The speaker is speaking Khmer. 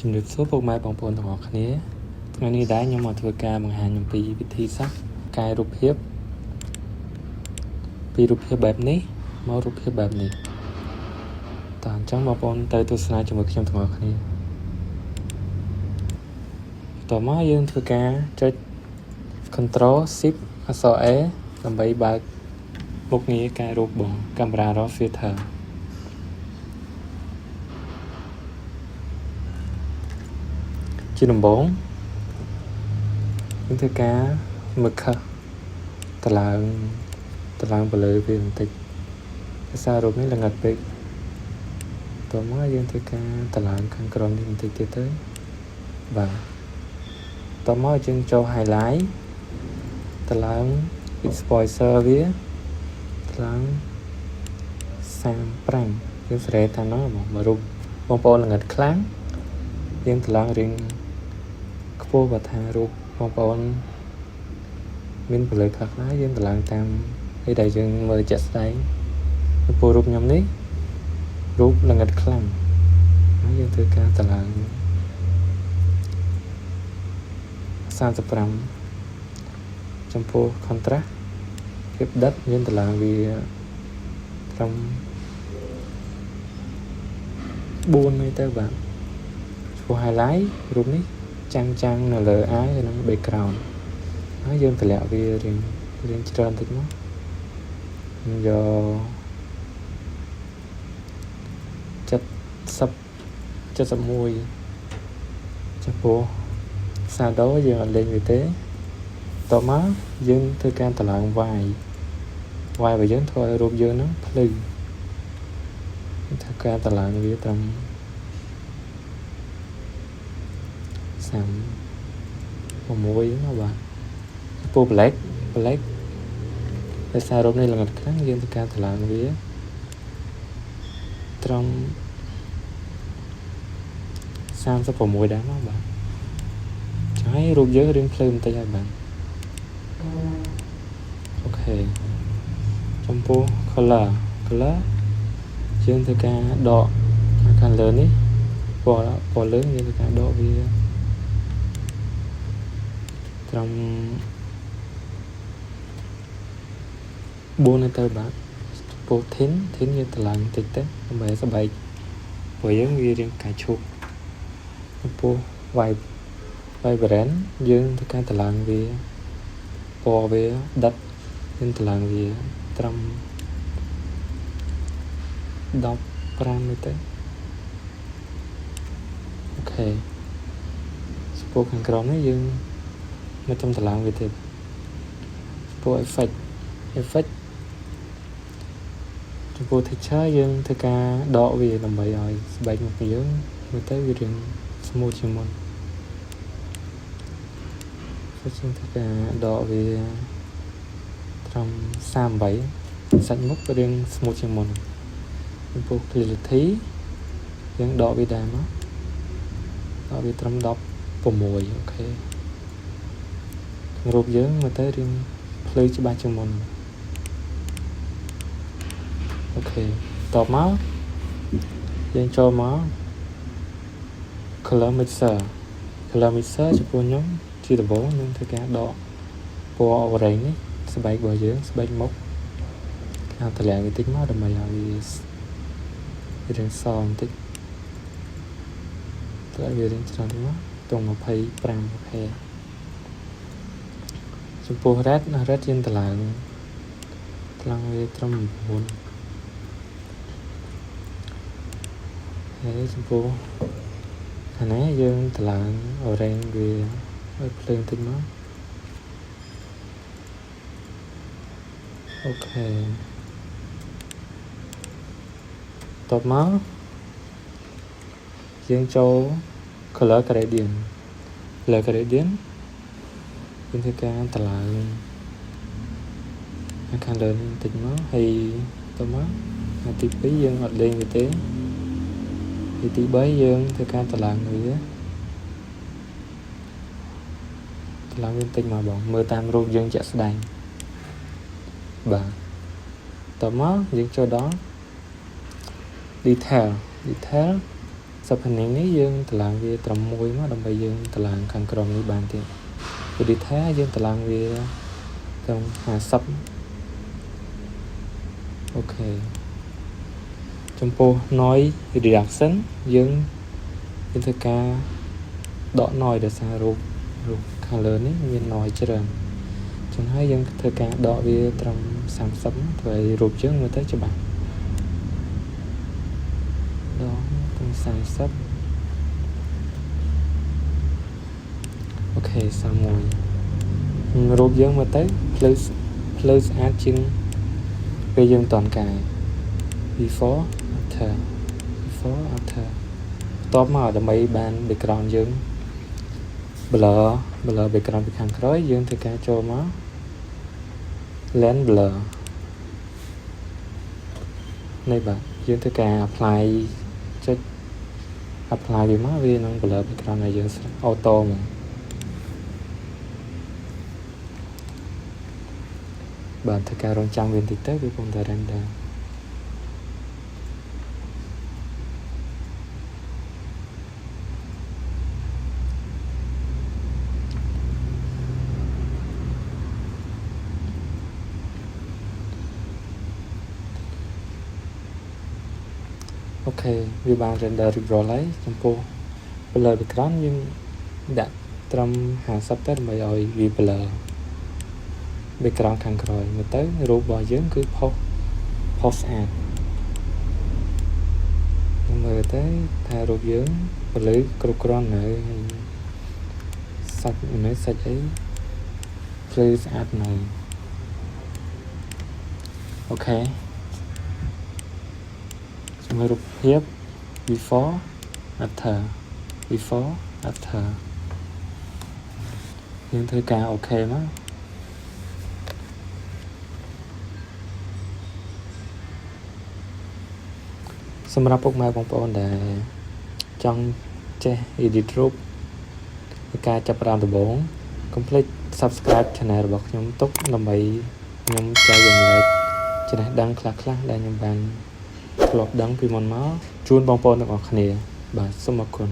ជំរាបសួរពុកម៉ែបងប្អូនទាំងអស់គ្នាថ្ងៃនេះដែរខ្ញុំមកធ្វើការបង្ហាញអំពីវិធីសាស្ត្រកែរូបភាពពីរូបភាពបែបនេះមករូបភាពបែបនេះតោះអញ្ចឹងបងប្អូនទៅទស្សនាជាមួយខ្ញុំទាំងអស់គ្នាតោះមកយើងធ្វើការចុច Ctrl Shift អក្សរ A ដើម្បីបើកមុខងារកែរូបបងកាមេរ៉ា RAW filterជាដំបូងយើងធ្វើការមើលខុសតឡើងទៅលើវាបន្តិចភាសារូបនេះល្ងិតពេកតោះមកយើងធ្វើការតឡើងខាងក្រោមនេះបន្តិចទៀតទៅបាទតោះមកយើងចូល highlight តឡើង exposure វាតឡើង35យើងស្រែតាមនោះមករូបបងប្អូនល្ងិតខ្លាំងយើងតឡើងរៀងខ្ពស់បើថារូបបងប្អូនមានពលិខ្លះៗយើងតឡើងតាមឯដែលយើងមើលជាក់ស្ដែងពីព្រោះរូបខ្ញុំនេះរូបល្ងិតខ្លាំងហើយយើងធ្វើការតឡើង35ចំពោះ contrast ភាពដិតយើងតឡើងវាត្រឹម4នេះទៅបាទចំពោះ highlight រូបនេះចាំងនៅលើ eye ហើយនឹង background ហើយយើងតម្លាក់វារៀងច្រើនតិចមកយក71ចំពោះ shadow យើងអត់លេងវាទេតោះមកយើងធ្វើការតម្លើងវាយរបស់យើងធ្វើឲ្យរូបយើងហ្នឹងភ្លឺធ្វើការតម្លើងវាត្រឹម36ហ្នឹងបាទចំពោះ black ដោយសាររូបនេះល្ងិតខ្លាំងយើងធ្វើការតម្លើងវាត្រឹម36ដែរមកបាទហើយរូបយើងរៀងភ្លឺបន្តិចហើយបាទអូខេចំពោះ color យើងធ្វើការដកខាងលើនេះពណ៌លឿងយើងធ្វើការដកវាត្រឹម4ទៅបាទចំពោះ thin យើងតម្លើងតិចទៅដើម្បីស្បែកព្រោះយើងវារៀងកាយឈូកចំពោះ vibrant យើងធ្វើការតម្លើងវាពណ៌វាដិតយើងតម្លើងវាត្រឹម15នេះទៅអូខេចំពោះខាងក្រោមនេះយើងមិនទំតម្លើងវាទេចំពោះ effect ចំពោះ texture យើងធ្វើការដកវាដើម្បីឲ្យស្បែកមុខយើងមើលទៅវារៀង smooth ជាងមុនខ្ញុំធ្វើការដកវាត្រឹម38សាច់មុខរៀង smooth ជាងមុនចំពោះ clarity យើងដកវាដែរមកដកវាត្រឹម16អូខេរូបយើងមើលទៅរៀងភ្លឺច្បាស់ជាងមុនអូខេតបមកយើងចូលមក color mixer ចំពោះខ្ញុំជាដំបូងខ្ញុំធ្វើការដកពណ៌ orange នេះស្បែករបស់យើងស្បែកមុខការតម្លាក់វាតិចមកដើម្បីឲ្យវារៀងសបន្តិចត្រូវវារៀងច្រើនតិចមកត្រង់25អូខេចំពោះ red យើងតម្លើងវាត្រឹម9ហើយចំពោះខាងនេះយើងតម្លើង orange វាឲ្យភ្លើងតិចមកអូខេតបមកយើងចូល color gradient យើងធ្វើការតម្លើងខាងលើនេះតិចមកហើយតបមកថ្ងៃទី2យើងអត់លេងវាទេថ្ងៃទី3យើងធ្វើការតម្លើងវាបន្តិចមកបងមើលតាមរូបយើងជាក់ស្ដែងបាទតមកយើងចូលដល់ detail sắp hình ảnh này dương tờ lang về trầm môi mà đâm bay dương tờ lang khăn crom như bàn tiền vì đi thế dương tờ lang về trong hà sắp ok trong po nói reduction dương in thực ca đọ nói để xa rụp rụp khá lớn ấy nhìn nói chứ rằng chúng hai dân thực ca đọ về trong sản sắp rồi rụp trước người tới cho bạn đó trong sản sắp ok sao mùi rụp dân mà tới plus add chừng về dân toàn cài before after top mà ở mấy bàn background dương blur background bị kháng khói dương thì cả cho má lens blur này bạn dương thì cả apply cho apply vì má vì nó blur background này dương auto mà bạn thì cả rong trang viên thực tế với công ta render ok vì bạn render rồi lấy trong po blur background nhưng đã trong hàng sắp tới mà rồi vì blur background khăn rồi mà tới rụp bò dưỡng cứ post ad nhưng mà tới thà rụp dưỡng và lấy background này sạch mới sạch ấy please add này ok chúng rụp hiếp before after nhưng thời ca ok màสำหรับพวกมาบางปอนได้จังเจ edit รูปในการจับรามตัวบง complete subscribe channel របស់ខ្ញុំទុកដើម្បីខ្ញុំចែករំលែកចំណេះដឹងខ្លះៗដែលខ្ញុំបានធ្លាប់ដឹងពីមុនមកជូនបងប្អូនទាំងអស់គ្នាបាទសូមអរគុណ